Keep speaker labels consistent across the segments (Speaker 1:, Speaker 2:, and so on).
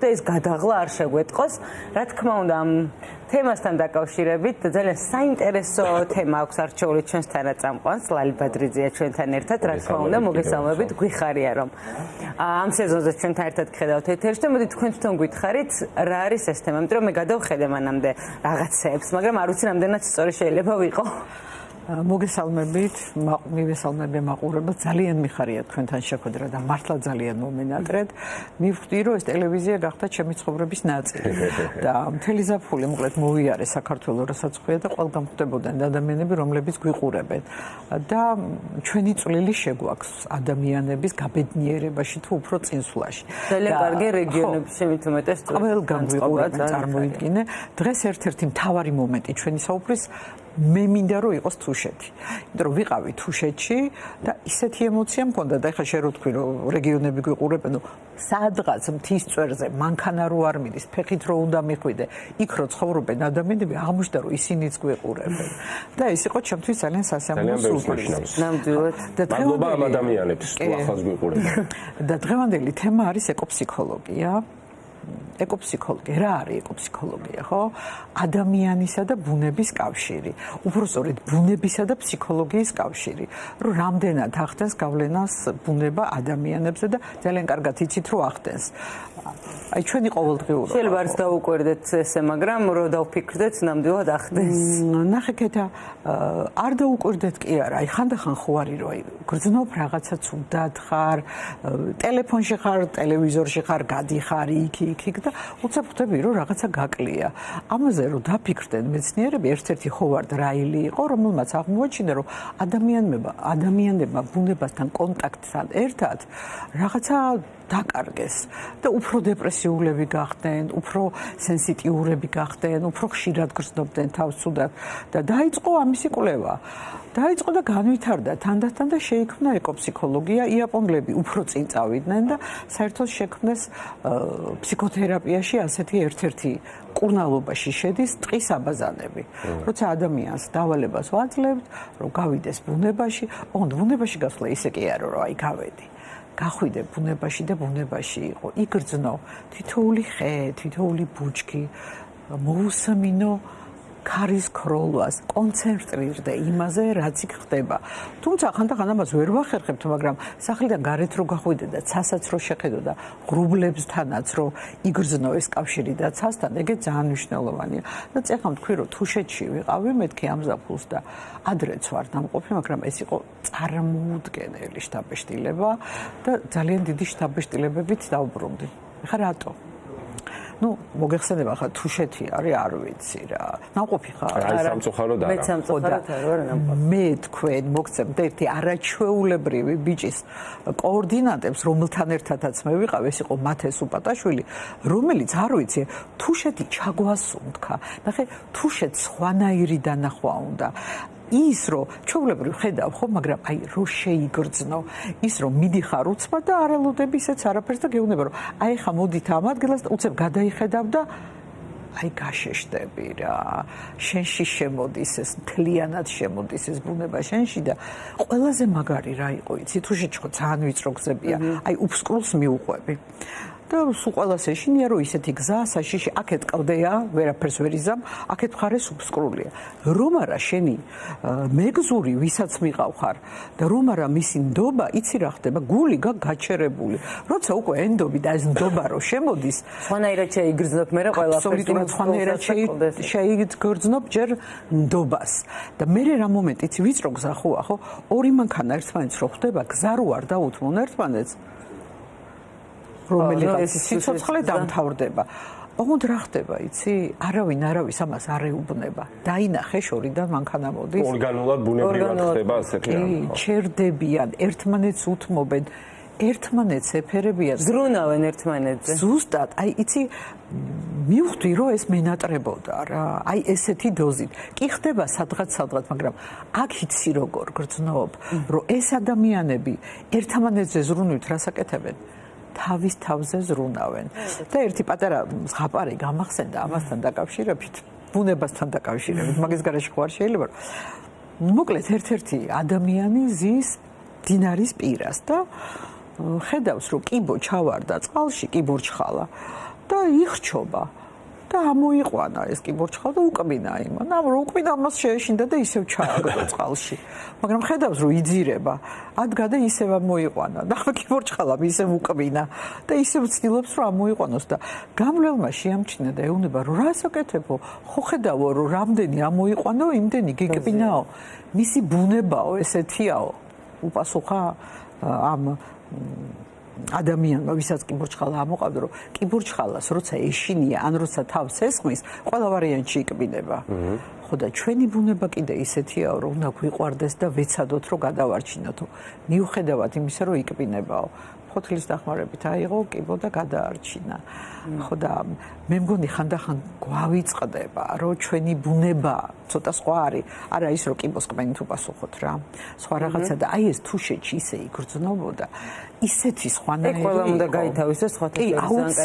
Speaker 1: და ეს გადაღლა არ შეგვეტყოს. Რა თქმა უნდა, ამ თემასთან დაკავშირებით ძალიან საინტერესო თემა აქვს არჩეული ჩვენთან წამყვანს ლალი ბადრიძეა ჩვენთან ერთად. Რა თქმა უნდა, მოგესალმებით, გვიხარია რომ ამ სეზონზე ჩვენთან ერთად გხედავთ ეთერში და მოდი თქვენ თვითონ გითხარით რა არის ეს თემა, იმიტომ რომ მე გადავხედე მანამდე რაღაცებს, მაგრამ არ ვიცი რამდენად სწორი შეიძლება ვიყო.
Speaker 2: მოგესალმებით, მივესალმები მაყურებელს, ძალიან მიხარია თქვენთან შეხვედრა და მართლა ძალიან მომენატრეთ. მივხვდი, რომ ეს ტელევიზია გახდა ჩემი ცხოვრების ნაწილი და მთელი ზაფხული მოკლედ მოვიარე საქართველოს, რასაც ხვია და ყველგან ხვდებოდნენ ადამიანები, რომლებიც გვიყურებენ. და ჩვენი წვლილი შეგვაქვს ადამიანების გაბედნიერებაში თუ უფრო წინსვლაში.
Speaker 1: ძალიან კარგი რეგიონებში შემით უმეტეს
Speaker 2: ყველგან გვიყურებენ, წარმოიდგინე. დღეს ერთ-ერთი მთავარი მომენტი ჩვენი საუბრის მე მინდა რომ იყოს თუშეთი. იმიტომ რომ ვიყავი თუშეთში და ისეთი ემოცია მქონდა და ეხლა შენ რო თქვი რომ რეგიონები გვიყურებენ, სადღაც მთის წვერზე მანქანა რო არ მიდის, ფეხით რო უნდა მიხვიდე, იქ რო ცხოვრობენ ადამიანები, აღმოჩნდა რომ ისინიც გვიყურებენ. და ეს იყო ჩემთვის ძალიან სასიამოვნო სურპრიზი.
Speaker 1: ნამდვილად.
Speaker 3: და მადლობა ამ ადამიანებს, თუ ახლავს გვიყურებენ.
Speaker 2: და დღევანდელი თემა არის ეკოფსიქოლოგია. ეკოფსიქოლოგია, რა არის ეკოფსიქოლოგია, ხო? ადამიანისა და ბუნების კავშირი. უბრალოდ ბუნებისა და ფსიქოლოგიის კავშირი. რომ რამდენად ახდენს გავლენას ბუნება ადამიანებზე და ძალიან კარგად იცით რომ ახდენს. აი ჩვენი ყოველდღიურობა.
Speaker 1: შეიძლება არც დაუკვირდეთ ესე, მაგრამ რო დავფიქრდეთ, ნამდვილად ახდენს.
Speaker 2: ნახე, არ დაუკვირდეთ კი არა. აი ხანდახან ხო არის რომ აი გრძნობ რაღაცა ცუდად ხარ, ტელეფონში ხარ, ტელევიზორში ხარ, გადიხარ იქ და უცებ ხვდები რომ რაღაცა გაკლია. ამაზე რომ დაფიქრდნენ მეცნიერები, ერთ-ერთი ჰოვარდ რაილი იყო, რომელმაც აღმოაჩინა რომ ადამიანებმა ბუნებასთან კონტაქტთან ერთად რაღაცა დაკარგეს და უფრო დეპრესიულები გახდნენ, უფრო სენსიტიურები გახდნენ, უფრო ხშირად გრძნობდნენ თავს ცუდად და დაიწყო ამისი კვლევა. დაიწყო და განვითარდა თანდათან და შეიქმნა ეკოფსიქოლოგია. იაპონელები უფრო წინ წავიდნენ და საერთოდ შექმნეს ფსიქოთერაპიაში ასეთი ერთ-ერთი კურნალობაში შედის ტყის აბაზანები. როცა ადამიანს დავალებას ვაძლევთ, რომ გავიდეს ბუნებაში, ოღონდ ბუნებაში გასვლა ისე კი არა, რომ აი გავედი. გახვიდე ბუნებაში და ბუნებაში იყო. იგრძნო თითოეული ხე, თითოეული ბუჩქი, მოусმინო ქარის ქროლვას, კონცენტრირდე იმაზე, რაც იქ ხდება. თუმცა ხანდახან ამას ვერ ვახერხებთ, მაგრამ სახლიდან გარეთ რო გახვიდე და ცასაც რო შეხედო და ღრუბლებსთანაც რო იგრძნო ეს კავშირი და ცასთან, ეგეც ძალიან მნიშვნელოვანია. და წეხამ თქვი რომ თუშეთში ვიყავი მეთქი ამ ზაფხულს და ადრეც ვარ დამყოფი, მაგრამ ეს იყო წარმოუდგენელი შთაბეჭდილება და ძალიან დიდი შთაბეჭდილებებით დავბრუნდი. ეხლა რატო? მოგეხსენება ხა თუშეთი არის, არ ვიცი რა. ნამყოფი ხარ?
Speaker 3: აი სამწუხაროდ არა.
Speaker 1: მე სამწუხაროდ არ ნამყოფი.
Speaker 2: მე თქვენ მოგცემთ ერთი არაჩვეულებრივი ბიჭის კოორდინატებს, რომელთან ერთადაც მე ვიყავ, ეს იყო მათე სუპატაშვილი, რომელიც არ ვიცი, თუშეთი ჩაგვასუნთქა. ნახე, თუშეთს სხვანაირი დანახვა უნდა. ის რომ ჩვეულებრივ ხედავ ხო, მაგრამ აი რო შეიგრძნო, ის რომ მიდიხარ უცბად და არ ელოდები ისეც არაფერს და გეუბნება რომ აი ხა მოდით ამ ადგილას და უცებ გადაიხედავ და აი გაშეშდები რა. შენში შემოდის ეს, მთლიანად შემოდის ეს ბუნება შენში და ყველაზე მაგარი რა იყო, იცი, თუშეთში ხო ძალიან ვიწრო გზებია, აი უფსკრულს მიუყვები. და სულ ყველას ეშინია რომ ისეთი გზა საშიში აქეთ კლდეა, ვერაფერს ვერ იზამ, აქეთ მხარეს უფსკრულია. რომ არა შენი მეგზური, ვისაც მიყავ ხარ და რომ არა მისი ნდობა, იცი რა ხდება, გული გაჩერებული. როცა უკვე ენდობი და ეს ნდობა რო შემოდის,
Speaker 1: სხვანაირად შეიგრძნობ მე რა ყველაფერს.
Speaker 2: აბსოლუტურად სხვანაირად შეიგრძნობ ჯერ ნდობას. და მე რა მომენტი, იცი, ვიწრო გზა ხოა, ხო? ორი მანქანა ერთმანეთს რო ხვდება, გზა რო არ დაუთმონ ერთმანეთს, რომელიღაც სიცოცხლე დამთავრდება. ოღონდ რა ხდება, იცი? არავინ ამას არ ეუბნება. დაინახე შორიდან მანქანა მოდის.
Speaker 3: ორგანულად ბუნებრივად ხდება ასეთი რამე.
Speaker 2: ჩერდებიან, ერთმანეთს უთმობენ, ერთმანეთს ეფერებიან.
Speaker 1: ზრუნავენ ერთმანეთზე.
Speaker 2: ზუსტად, აი იცი, მივხვდი რომ ეს მენატრებოდა რა. აი ესეთი დოზით. კი ხდება სადღაც, მაგრამ აქ იცი როგორ გრძნობ, რომ ეს ადამიანები ერთმანეთზე ზრუნვით რას აკეთებენ? თავის თავზე ზრუნავენ. და ერთი პატარა ზღაპარი გამახსენდა ამასთან დაკავშირებით, ბუნებასთან დაკავშირებით, მაგის გარეშე ხო არ შეიძლება. მოკლედ ერთ-ერთი ადამიანი ზის დინარის პირას და ხედავს რომ კიბო ჩავარდა წყალში, კიბო რჩხალა და იხჩობა. და ამოიყვანა ეს კიბორჩხალ და უკბინა იმან. რო უკბინა მას შეეშინდა და ისევ ჩააგდო წყალში. მაგრამ ხედავს რომ იძირება. ადგა და ისევ ამოიყვანა და კიბორჩხალამ ისევ უკბინა და ისევ ცდილობს რომ ამოიყვანოს და გამლელმა შეამჩნია და ეუბნება რომ რას აკეთებო? ხო ხედავო რომ რამდენი ამოიყვანო, იმდენი გიკბინაო. მისი ბუნებაო ესეთიაო. უპასუხა ამ ადამიანმა, ვისაც კიბორჩხალა ამოყავდა, რომ კიბორჩხალას როცა ეშინია, ან როცა თავს ესხმის, ყველა ვარიანტში იკბინება. ხო და ჩვენი ბუნება კიდე ისეთიაო, რომ უნდა გვიყვარდეს და ვეცადოთ, რომ გადავარჩინოთ. მიუხედავად იმისა, რომ იკბინებაო. ფოთლის დახმარებით აიღო კიბო და გადაარჩინა. ხო და მე მგონი ხანდახან გვავიწყდება, რომ ჩვენი ბუნება ცოტა სხვა არის. არა ის, რომ კიბოს კბენით უპასუხოთ რა. სხვა რაღაცა და აი ეს თუშეთში ისე იგრძნობოდა. ისეთი სხვანაირი
Speaker 1: ყველა უნდა გაითავისოს სხვათა
Speaker 2: შორის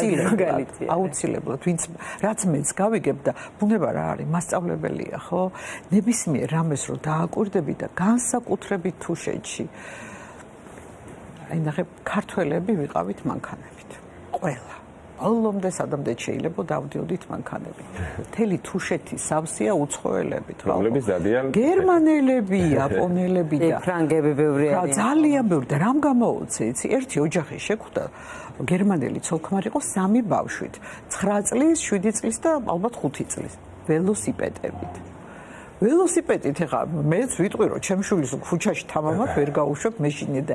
Speaker 2: აუცილებლად ვინც რაც მეც გავიგებ და ბუნება რა არის მასწავლებელია ხო ნებისმიერ რამეს რო დააკვირდები და განსაკუთრებით თუშეთში აი ნახე ქართველები ვიყავით მანქანებით ყველა ბოლომდე სადამდე შეიძლება დავდიოდით მანქანებით მთელი თუშეთი სავსეა უცხოელებით ხო
Speaker 3: რომლებიც დადიან
Speaker 2: გერმანელები იაპონელები და
Speaker 1: ფრანგები ბევრი
Speaker 2: არიან ძალიან ბევრი და რამ გამოუცე იცი ერთი ოჯახი შეხვდა გერმანელი ცოლ-ქმარი იყო 3 ბავშვით 9 წლის 7 წლის და ალბათ 5 წლის ველოსიპედებით ველოსიპედით ეხა მეც ვიტყვი რომ ჩემ შვილის ქუჩაში თამამად ვერ გაუშვებ მეშინე და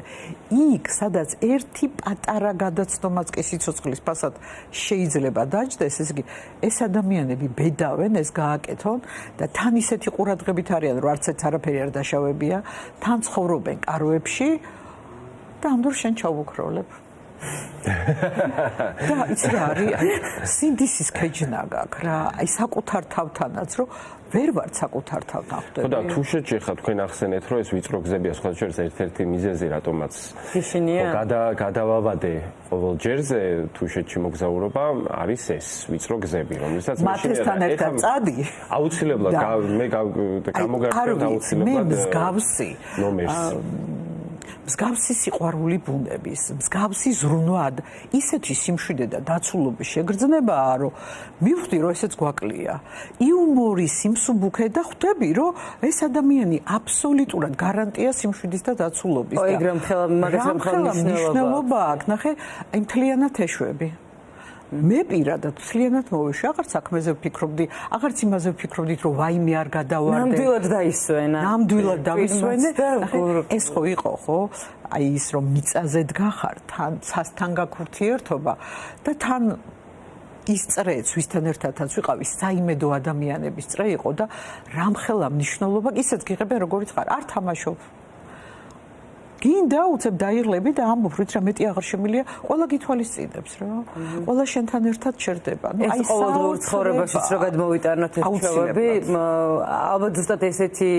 Speaker 2: იქ სადაც ერთი პატარა გადაცნომაც კი სიცოცხლის ფასად შეიძლება დაჯდეს ესე იგი ეს ადამიანები ბედავენ ეს გააკეთონ და თან ისეთი ყურადღებით არიან რომ არც ერთ არაფერი არ დაშავებია თან ცხოვრობენ კაროებში და ამ დროს შენ ჩავუქროლებ და იცი რა არის აი სინდისის ქეჯნა გაქვს რა აი საკუთარ თავთანაც რომ ვერ ვარ საკუთარ თავთან ხვდები.
Speaker 3: ხო და თუშეთში ხა თქვენ ახსენეთ რომ ეს ვიწრო გზებია სხვა შორის ერთ-ერთი მიზეზი რატომაც გადავავადე ყოველ ჯერზე თუშეთში მოგზაურობა არის ეს ვიწრო გზები რომელსაც
Speaker 2: მათესთან ერთად წადი
Speaker 3: აუცილებლად მე გამოგარკვევთ აუცილებლად
Speaker 2: მე მსგავსი
Speaker 3: ნომერს
Speaker 2: მსგავსი სიყვარული ბუნების, მსგავსი ზრუნვა, ისეთი სიმშვიდე და დაცულობის შეგრძნებაა, რომ მივხვდი, რომ ესეც გვაკლია. იუმორი, სიმსუბუქე და ხვდები, რომ ეს ადამიანი აბსოლუტურად გარანტია სიმშვიდის და დაცულობის.
Speaker 1: ო, ეგ მაგას
Speaker 2: მნიშვნელობა აქვს, ნახე, აი მთლიანად ეშვები. მე პირადად მთლიანად მოვეშვი, აღარც საქმეზე ვფიქრობდი, აღარც იმაზე ვფიქრობდით, რომ ვაიმე არ გადავარდე.
Speaker 1: ნამდვილად დაისვენა.
Speaker 2: ნამდვილად დავისვენე. ეს ხო იყო, ხო? აი ის რომ მიწაზე დგახარ, თან სასთან გაქურთიერთობა და თან ის წრეც, ვისთან ერთადაც ვიყავი, საიმედო ადამიანების წრე იყო და რამხელა მნიშვნელობა, ისეც გიღებენ როგორიც ხარ, არ თამაშობ. გინდა უცებ დაიღლები და ამბობ რომ რა მეტი აღარ შემილია, ყველა გითვალისწინებს რა. ყველა შენთან ერთად ჩერდება.
Speaker 1: ნუ აი ყოველდღიურ ცხოვრებაშიც რო გადმოვიტანოთ ეს ჩვევები, ალბათ ზუსტად ესეთი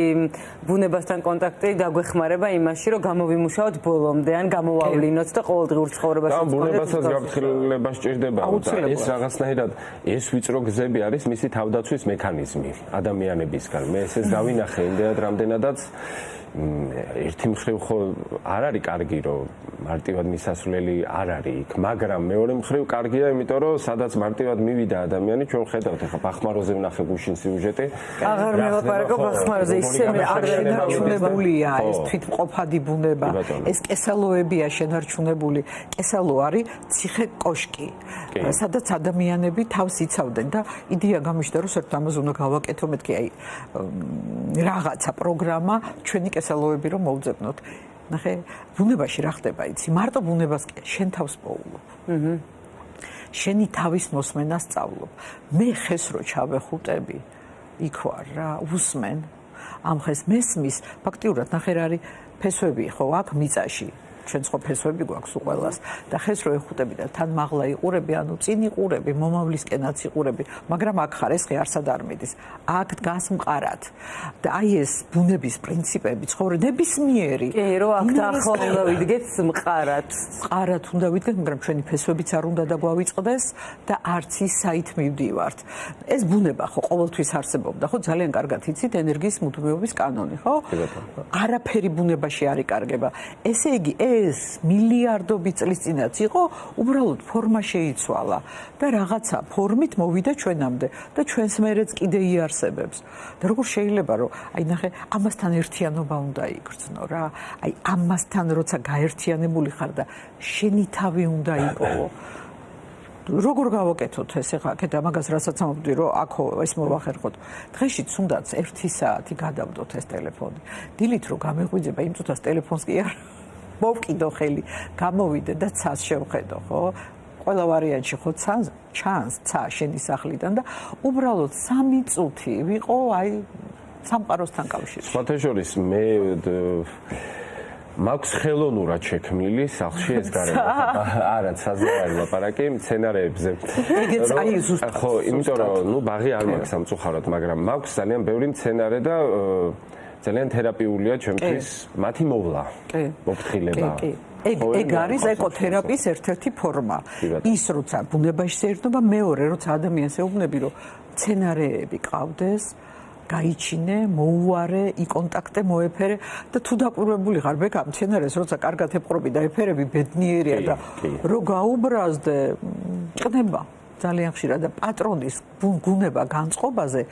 Speaker 1: ბუნებასთან კონტაქტი დაგვეხმარება იმაში, რომ გამოვიმუშაოთ ბოლომდე ან გამოვავლინოთ და ყოველდღიურ ცხოვრებაში
Speaker 3: და ბუნებასაც გაფრთხილება სჭირდება და ეს რაღაცნაირად ეს ვიწრო გზები არის მისი თავდაცვის მექანიზმი ადამიანებისგან. მე ესეც დავინახე იმდენად რამდენადაც ერთი მხრივ ხო არ არის კარგი რომ მარტივად მისასვლელი არ არის იქ, მაგრამ მეორე მხრივ კარგია, იმიტომ რომ სადაც მარტივად მივიდა ადამიანი, ჩვენ ხედავთ ახლა ბახმაროზე ვნახე გუშინ სიუჟეტი.
Speaker 1: აღარ მელაპარაკო ბახმაროზე, ისე
Speaker 2: არ შენარჩუნებულია ეს თვითმყოფადი ბუნება, ეს კესალოებია შენარჩუნებული. კესალო არის ციხე კოშკი, სადაც ადამიანები თავს იცავდნენ და იდეა გამიშდა რომ საერთოდ ამაზე უნდა გავაკეთო მეთქი აი რაღაცა პროგრამა ჩვენი კესალოები რომ მოვძებნოთ. ნახე, ბუნებაში რა ხდება, იცი? მარტო ბუნებას კი, შენ თავს პოულობ. შენი თავის მოსმენას სწავლობ. მე ხეს რო ჩავეხუტები, იქ ვარ რა, უსმენ. ამ ხეს მესმის, ფაქტიურად ნახე რა არის ფესვები ხო აქ მიწაში. ჩვენც ხო ფესვები გვაქვს უყველას და ხეს რო ეხუტები და თან მაღლა იყურები, ანუ წინ იყურები, მომავლისკენაც იყურები, მაგრამ აქ ხარ ეს ხე არსად არ მიდის. აქ დგას მყარად. და აი ეს ბუნების პრინციპები, ცხოვრებისმიერი.
Speaker 1: კი, რომ აქ ახლა უნდა ვიდგეთ მყარად.
Speaker 2: მყარად უნდა ვიდგეთ, მაგრამ ჩვენი ფესვებიც არ უნდა დაგვავიწყდეს და არც ის საით მივდივართ. ეს ბუნება ხო ყოველთვის არსებობდა, ხო ძალიან კარგად იცით ენერგიის მუდმივობის კანონი, ხო? არაფერი ბუნებაში არ იკარგება. ესე იგი ეს მილიარდობით წლის წინაც იყო, უბრალოდ ფორმა შეიცვალა და რაღაცა ფორმით მოვიდა ჩვენამდე და ჩვენს მერეც კიდე იარსებებს. და როგორ შეიძლება რომ აი ნახე, ამასთან ერთიანობა უნდა იგრძნო რა. აი ამასთან როცა გაერთიანებული ხარ და შენი თავი უნდა იპოვო. როგორ გავაკეთოთ ეს ახლა აქეთ ამაგას რასაც ამბობდი რომ აქო ეს მოვახერხოთ დღეში თუნდაც 1 საათი გადავდოთ ეს ტელეფონი დილით რომ გამეღვიძება იმ წუთას ტელეფონს კი არ მოვკიდო ხელი გამოვიდე და ცას შევხედო ხო ყველა ვარიანტში ხო ჩანს ცა შენი სახლიდან და უბრალოდ 3 წუთი ვიყო აი სამყაროსთან კავშირში
Speaker 3: სხვათა შორის მე მაქვს ხელოვნურად შექმნილი სახლში ეს გარემო. არა, საზღვარი ლაპარაკი, მცენარეებზე.
Speaker 2: ეგეც აი ზუსტად.
Speaker 3: ხო, იმიტომ რომ ბაღი არ მაქვს სამწუხაროდ, მაგრამ მაქვს ძალიან ბევრი მცენარე და ძალიან თერაპიულია ჩემთვის მათი მოვლა. მოფრთხილება.
Speaker 2: ეგ არის ეკოთერაპიის ერთ-ერთი ფორმა. ის როცა ბუნებაში შეერთება, მეორე როცა ადამიანს ეუბნები რომ მცენარეები ყავდეს გაიჩინე, მოუარე, იკონტაქტე, მოეფერე და თუ დაკვირვებული ხარ ბექა მცენარეს, როცა კარგად ეპყრობი და ეფერები ბედნიერია და რო გაუბრაზდე, ყნება ძალიან ხშირად და პატრონის გუნება განწყობაზე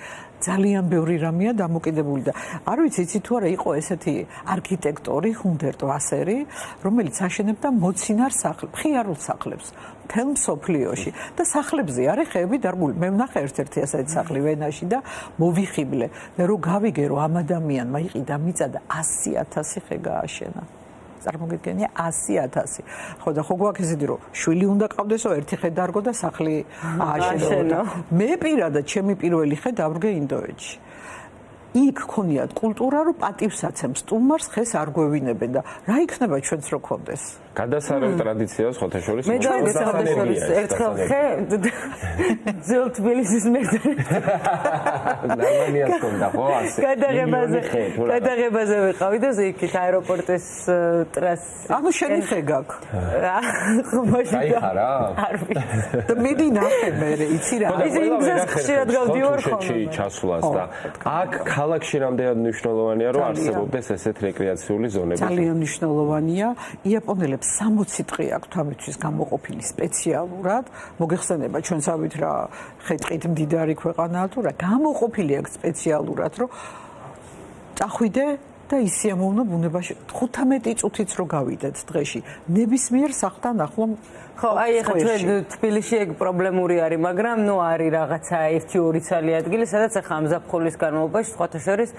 Speaker 2: ძალიან ბევრი რამეა დამოკიდებული და არ ვიცი იცი თუ არა იყო ესეთი არქიტექტორი ჰუმბერტო ასერი, რომელიც აშენებდა მოცინარ სახლებს, მხიარულ სახლებს მთელ მსოფლიოში და სახლებზე არის ხეები დარგული. მე ვნახე ერთ-ერთი ასეთი სახლი ვენაში და მოვიხიბლე და რო გავიგე რომ ამ ადამიანმა იყიდა მიწა და 100,000 ხე გააშენა. წარმოგიდგენია 100,000. ხო და ხო გვაქვს ისეთი რომ შვილი უნდა ყავდესო ერთი ხე დარგო და სახლი ააშენო. მე პირადად ჩემი პირველი ხე დავრგე ინდოეთში. იქ ქონიათ კულტურა რომ პატივსაცემ სტუმარს ხეს არ გვევინებენ და რა იქნება ჩვენც რო გქონდეს.
Speaker 3: გადასარევ ტრადიციას ხოთა შორის
Speaker 1: მე შორის ერთხელ ხე ძილ თბილისის მერდე
Speaker 3: ნამანიას კონდა ხო ასე
Speaker 1: გადაღებაზე ვიყავი და იქით აეროპორტის ტრასი
Speaker 2: ანუ შენი ხე გაქვს
Speaker 3: გაიხარა
Speaker 1: არ ვიცი
Speaker 2: და მიდი ნახე მე იცი რა
Speaker 1: ის ხშირად გავდივარ ხოლმე
Speaker 3: ჩასვლას და აქ ქალაქში რამდენად მნიშვნელოვანია რომ არსებობდეს ესეთ რეკრეაციული ზონები
Speaker 2: ძალიან მნიშვნელოვანია იაპონელებს 60 დღე აქვთ ამისთვის გამოყოფილი სპეციალურად მოგეხსენება ჩვენსავით რა ხეთყით მდიდარი ქვეყანაა თუ რა გამოყოფილი აქვს სპეციალურად რომ წახვიდე და ისიამოვნო ბუნებაში 15 წუთიც რო გავიდეთ დღეში ნებისმიერ სახლთან ახლო
Speaker 1: ხო აი ახლა ჩვენ თბილისში ეგ პრობლემური არის მაგრამ ნუ არის რაღაცა 1-2 ცალი ადგილი სადაც ახლა ამ ზაფხულის განმავლობაში სხვათა შორის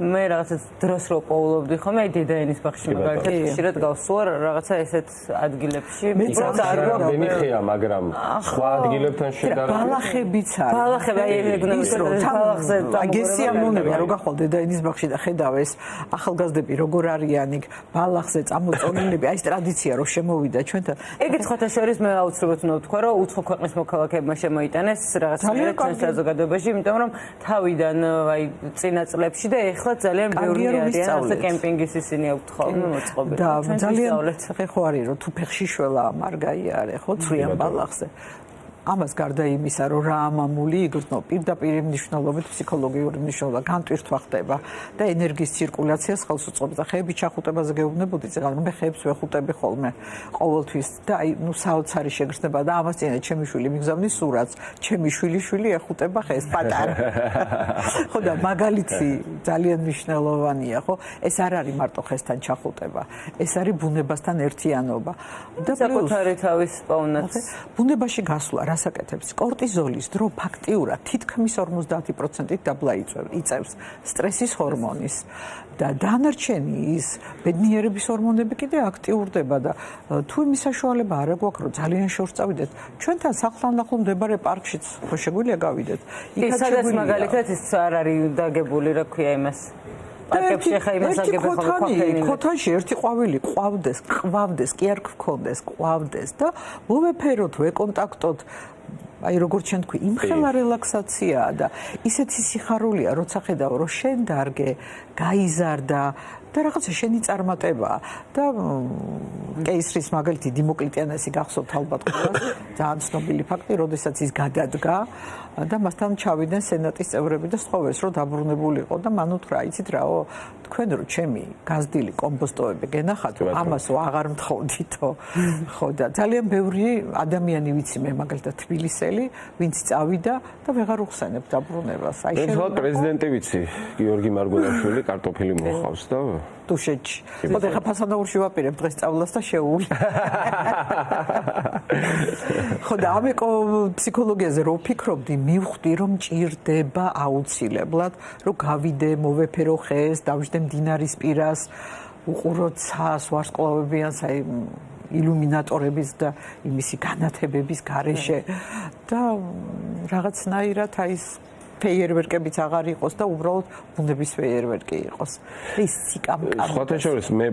Speaker 1: მე რაღაცა დროს რო პოულობდი ხომ აი დედაენის ბაღში მაგალითად ხშირად გავსვარ რაღაცა ესეთ ადგილებში
Speaker 3: მეც არ მენიხია მაგრამ სხვა ადგილებთან შედარებით
Speaker 2: ბალახებიც არის
Speaker 1: ბალახები აი ეგ ბალახზე
Speaker 2: აგესიამონება რო გახვალ დედაენის ბაღში და ხედავ ეს ახალგაზრდები როგორ არიან იქ ბალახზე წამოწონილები აი ეს ტრადიცია რო შემოვიდა ჩვენთან
Speaker 1: ეგეც სხვათა შორის მე აუცილებლად უნდა ვთქვა რომ უცხო ქვეყნის მოქალაქეებმა შემოიტანეს რაღაცა საზოგადოებაში იმიტომ რომ თავიდან აი წინა წლებში და ეხლა ძალიან ბევრი არიან ასე კემპინგის ისინი აქვთ ხოლმე მოწყობილი
Speaker 2: და ძალიან ხო არის რომ თუ ფეხში შველა მარგაი არის ხო ცრიან ბალახზე ამას გარდა იმისა რომ რა ამამული იგრძნო პირდაპირ მნიშვნელობით ფსიქოლოგიური მნიშვნელობა განტვირთვა ხდება და ენერგიის ცირკულაციას ხელს უწყობს და ხეების ჩახუტებაზე გეუბნებოდი წეგან მე ხეებს ვეხუტები ხოლმე ყოველთვის და აი ნუ საოცარი შეგრძნება და ამას წინა ჩემი შვილი მიგზავნის სურათს ჩემი შვილი ეხუტება ხეს პატარა ხო და მაგალითი ძალიან მნიშვნელოვანია ხო ეს არ არის მარტო ხესთან ჩახუტება ეს არის ბუნებასთან ერთიანობა
Speaker 1: და საკუთარი თავის პოვნაც
Speaker 2: ბუნებაში გასვლა რასაკეთებს კორტიზოლის დრო ფაქტიურად თითქმის 50%-ით დაბლა იწევს სტრესის ჰორმონის და დანარჩენი ის ბედნიერების ჰორმონები კიდე აქტიურდება და თუ იმის საშუალება არ აქვს რომ ძალიან შორს წავიდეთ ჩვენთან სახლთან ახლო მდებარე პარკშიც ხო შეგვიძლია გავიდეთ
Speaker 1: იქაც სადაც მაგალითად ის არ არის დაგებული რა ქვია იმას პარკებში ხა იმას აგებ ხოლმე
Speaker 2: ქოთანში ერთი ყვავილი ყვავდეს კი არ გქონდეს ყვავდეს და მოვეფეროთ ვეკონტაქტოთ აი როგორც ჩვენ თქვი იმხელა რელაქსაციაა და ისეთი სიხარულია როცა ხედავ რომ შენ დარგე გაიზარდა და რაღაცა შენი წარმატებაა და კეისრის მაგალითი დიმოკლეტიანესი გახსოვთ ალბათ ყველას ძალიან ცნობილი ფაქტი, როდესაც ის გადადგა და მასთან ჩავიდნენ სენატის წევრები და სწოვეს რომ დაბრუნებულიყო და მან უთხრა იცით რაო თქვენ რო ჩემი გაზრდილი კომპოსტოები გენახატო ამასო აღარ მთხოვდითო ხო და ძალიან ბევრი ადამიანი ვიცი მე მაგალითად თბილისელი ვინც წავიდა და ვეღარ უხსენებ დაბრუნებას
Speaker 3: აი შეიძლება პრეზიდენტი ვიცი გიორგი მარგულაშვილი კარტოფილი მოხავს და
Speaker 2: დუშეთში მოდი ხა ფასადაურში ვაპირებ დღეს სწავლას და შეუვი ხო და ამეკო ფსიქოლოგიაზე რო ვფიქრობდი მივხვდი რომ ჭირდება აუცილებლად რომ გავიდე მოვეფერო ხეს დავждე მდინარის პირას უყურო ცას ვარსკვლავებიანს აი ილუმინატორების და იმისი განათებების გარეშე და რაღაცნაირად აი ეს ფეიერვერკებიც აღარ იყოს და უბრალოდ ბუნების ფეიერვერკი იყოს. ის სიკამკამი.
Speaker 3: სხვათა შორის მე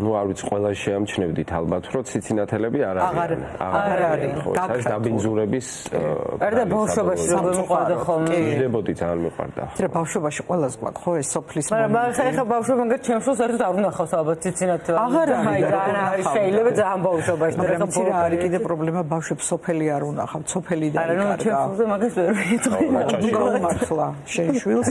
Speaker 3: ну არ ვიცი ყველა შეამჩნევდით ალბათ რომ ციცინათელები არ არის.
Speaker 2: აღარ არის.
Speaker 3: ეს დაბინძურების
Speaker 1: და ბავშვობაში როგორ მოყვარდა ხოლმე.
Speaker 3: ჟდებოდი ძალიან მიყვარდა.
Speaker 2: ძრა ბავშვობაში ყველას გვაქვს ხო ეს სოფლის
Speaker 1: მაგრამ ხა ბავშვობიდან ჩემს საერთოდ არ უნახავს ალბათ ციცინათელები.
Speaker 2: აღარ
Speaker 1: არის შეიძლება ძალიან ბავშვობაში და
Speaker 2: მაგრამ ცირა არის კიდე პრობლემა ბავშვებს სოფელი არ უნახავთ სოფელი და
Speaker 1: არა ნუ ჩემს მაგას ვერ
Speaker 2: ვიტყვი მართლა შენ შვილს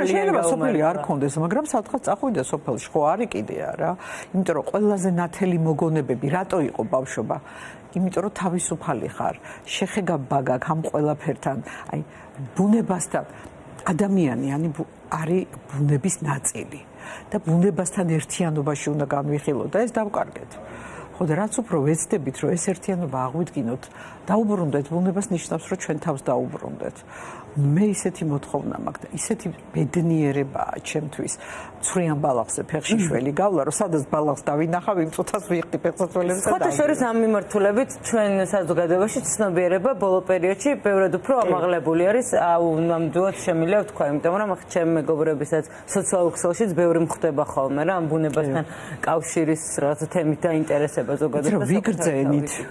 Speaker 2: შეიძლება სოფელი არ კონდეს მაგრამ სადღაც წახვიდა სოფელში ხო არის კიდე არა იმიტომ რომ ყველაზე ნათელი მოგონებები რატო იყო ბავშვობა იმიტომ რომ თავისუფალი ხარ შეხეგაბაგაკ ამ ყველაფერთან აი ბუნებასთან ადამიანი არის ბუნების ნაწილი და ბუნებასთან ერთიანობაში უნდა განვიხილოთ და ეს დავკარგეთ ხო და რაც უფრო ვეცდებით რომ ეს ერთიანობა აღვიდგინოთ დაუბრუნდეთ ბუნებას ნიშნავს რომ ჩვენ თავს დაუბრუნდეთ მე ისეთი მოთხოვნა მაქვს და ისეთი ბედნიერებაა ჩემთვის ცვრიან ბალახზე ფეხში შველი გავლა რომ სადაც ბალახს დავინახავ იმ წუთას ვიხდი ფეხსაცვალებს და
Speaker 1: ხოთა შორის ამ მიმართულებით ჩვენ საზოგადოებაში ცნობიერება ბოლო პერიოდში ბევრად უფრო ამაღლებული არის ნამდვილად შემიძლია ვთქვა იმიტომ რომ ახლა ჩემი მეგობრებისაც სოციალურ ქსელშიც ბევრი მხდება ხოლმე რა ამ ბუნებასთან კავშირის რაღაცა თემით დაინტერესება ზოგადად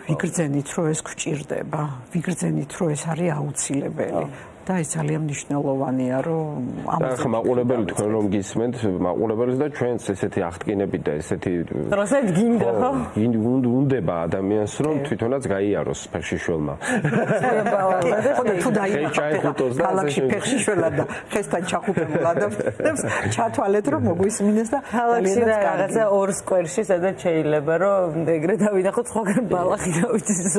Speaker 2: ვიგრძენით რომ ეს გვჭირდება ვიგრძენით რომ ეს არის აუცილებელი და ეს ძალიან მნიშვნელოვანია რომ
Speaker 3: ახლა მაყურებელი თქვენ რომ გისმენთ მაყურებელს და ჩვენს ესეთი აღდგენები და ესეთი
Speaker 1: როსაც გინდა ხო
Speaker 3: უნდება ადამიანს რომ თვითონაც გაიაროს ფეხშიშველმა
Speaker 2: თუ დაიხუტოს და ქალაქში ფეხშიშველად და ხესთან ჩახუტებულ ადამიანს ჩათვალეთ რომ მოგვისმინეს და
Speaker 1: ქალაქში რაღაცა ორ სკვერში სადაც შეიძლება რომ ეგრე დავინახოთ სხვაგან ბალახი დავიწყოს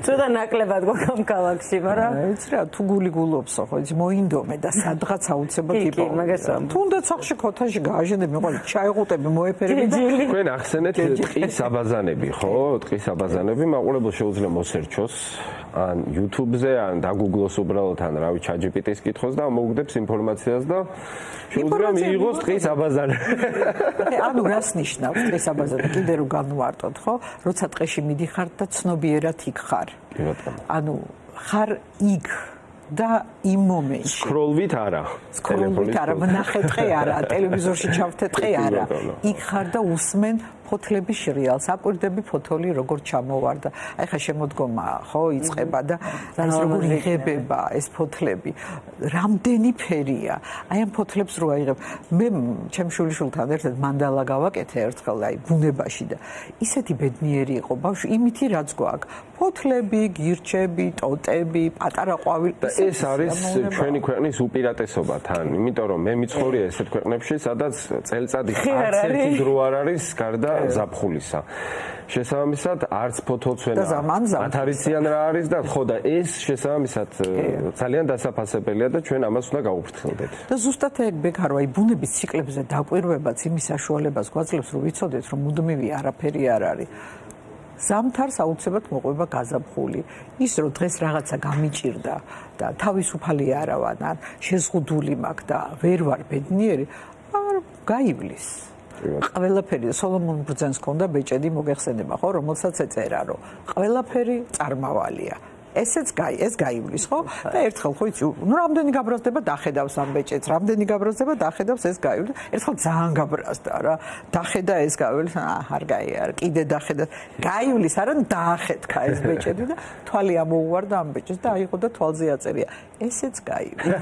Speaker 1: ცოტა ნაკლებად გვაქვს ამ ქალაქში მაგრამ
Speaker 2: ეც რა თუ გული გულობს ხო ის მოინდომე და სადღაც აუცილებლად
Speaker 1: იპოვე მაგას
Speaker 2: თუნდაც სახში ქოთაში გააჟენები მოყოლი ჩაიღუტები მოეფერები და
Speaker 3: თქვენ ახსენეთ ტყის აბაზანები ხო ტყის აბაზანები მაყურებელს შეუძლია მოსერჩოს ან YouTube-ზე ან დაგუგლოს უბრალოდ ან რავი ChatGPT-ს კითხოს და მოუგდებს ინფორმაციას და შეუძლია მიიღოს ტყის აბაზანები
Speaker 2: ანუ რას ნიშნავს ტყის აბაზანი კიდე რო განვარტოთ ხო როცა ტყეში მიდიხარ და ცნობიერად იქ ხარ ანუ ხარ იქ და იმ მომენტში
Speaker 3: სკროლვით არა
Speaker 2: ნახე ტყე არა ტელევიზორში ჩავთე ტყე არა იქ ხარ და უსმენ ფოთლების შრიალს აკვირდები ფოთოლი როგორ ჩამოვარდა აი ხა შემოდგომა ხო იწყება და რაც როგორ იღებება ეს ფოთლები რამდენი ფერია აი ამ ფოთლებს რო აიღებ მე ჩემ შვილიშვილთან ერთად მანდალა გავაკეთე ერთხელ აი ბუნებაში და ისეთი ბედნიერი იყო ბავშვი იმითი რაც გვაქვს ფოთლები გირჩები ტოტები პატარა ყვავილი
Speaker 3: ეს არის ჩვენი ქვეყნის უპირატესობა თან იმიტომ რომ მე მიცხოვრია ესეთ ქვეყნებში სადაც წელიწადი არც ერთი დრო არ არის გარდა ზაფხულისა. შესაბამისად არც ფოთოლცვენა ათარიციან რა არის და ხო და ეს შესაბამისად ძალიან დასაფასებელია და ჩვენ ამას უნდა გაუფრთხილდეთ.
Speaker 2: და ზუსტად ეგ ბექარო აი ბუნების ციკლებზე დაკვირვებაც იმის საშუალებას გვაძლევს რომ ვიცოდეთ რომ მუდმივი არაფერი არ არის. ზამთარს აუცილებლად მოყვება გაზაფხული. ის რომ დღეს რაღაცა გამიჭირდა და თავისუფალი არა ვარ ან შეზღუდული მაქვს და ვერ ვარ ბედნიერი, არ გაივლის. ყველაფერი სოლომონ ბრძენს ქონდა ბეჭედი მოგეხსენება ხო რომელსაც ეწერა რომ ყველაფერი წარმავალია ეს გაივლის, ხო? და ერთხელ ხო იცი, ნუ რამდენი გაბრაზდება დახედავს ამ ბეჭედს, რამდენი გაბრაზდება დახედავს ეს გაივლის. ერთხელ ძალიან გაბრაზდა რა. დახედა ეს გაივლის, არ გაიარა, კიდე დახედა. გაივლის არა დაახეთქა ეს ბეჭედი და თვალი ამოუვარდა ამ ბეჭედს და აიღო და თვალზე აწერია. ესეც გაივლის.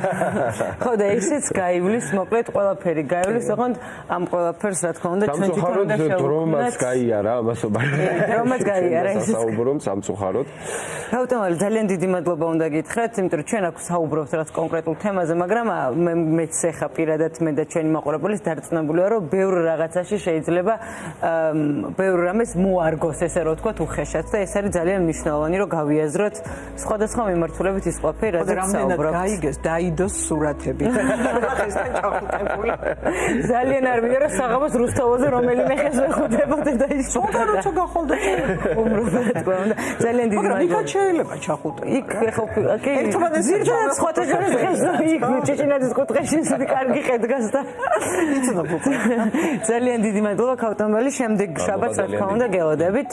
Speaker 1: ხო და ესეც გაივლის, მოკლედ ყველაფერი გაივლის, ოღონდ ამ ყველაფერს რა თქმა უნდა ჩვენ თვითონ უნდა შევუქმნათ.
Speaker 3: დრომაც გაიარა ამასობარი.
Speaker 1: დრომაც გაიარა ეს.
Speaker 3: საუბრობ სამწუხაროდ.
Speaker 1: გაუტომალი ძალიან დიდი მადლობა უნდა გითხრათ, იმიტომ რომ ჩვენ აქ საუბრობთ რაღაც კონკრეტულ თემაზე, მაგრამ მეც ეხა პირადად მე და ჩვენი მაყურებლის დარწმუნებული ვარ, რომ ბევრ რაღაცაში შეიძლება ბევრ რამეს მოარგოს, ესე რომ ვთქვათ, უხეშად და ეს არის ძალიან მნიშვნელოვანი, რომ გავიაზროთ სხვადასხვა მიმართულებით ის ყველაფერი, რაზეც საუბრობთ.
Speaker 2: გაიგეს, დაიდოს სურათები.
Speaker 1: ძალიან არ მინდა რომ საღამოს რუსთავაზე რომელიმე ხეს ვეხუდებოდე და ის
Speaker 2: როცა გახოლდა
Speaker 1: ძალიან დიდი მადლობა.
Speaker 2: შეიძლება ჩახუტო.
Speaker 1: იქ ხო კი ერთმანეთს სხვათა შორის დღეს იქ ჭეჭინაძის კუთხეში ისეთი კარგი ხედგას და ძალიან დიდი მადლობა ქავტომელი, შემდეგ შაბათს რა თქმა უნდა გელოდებით.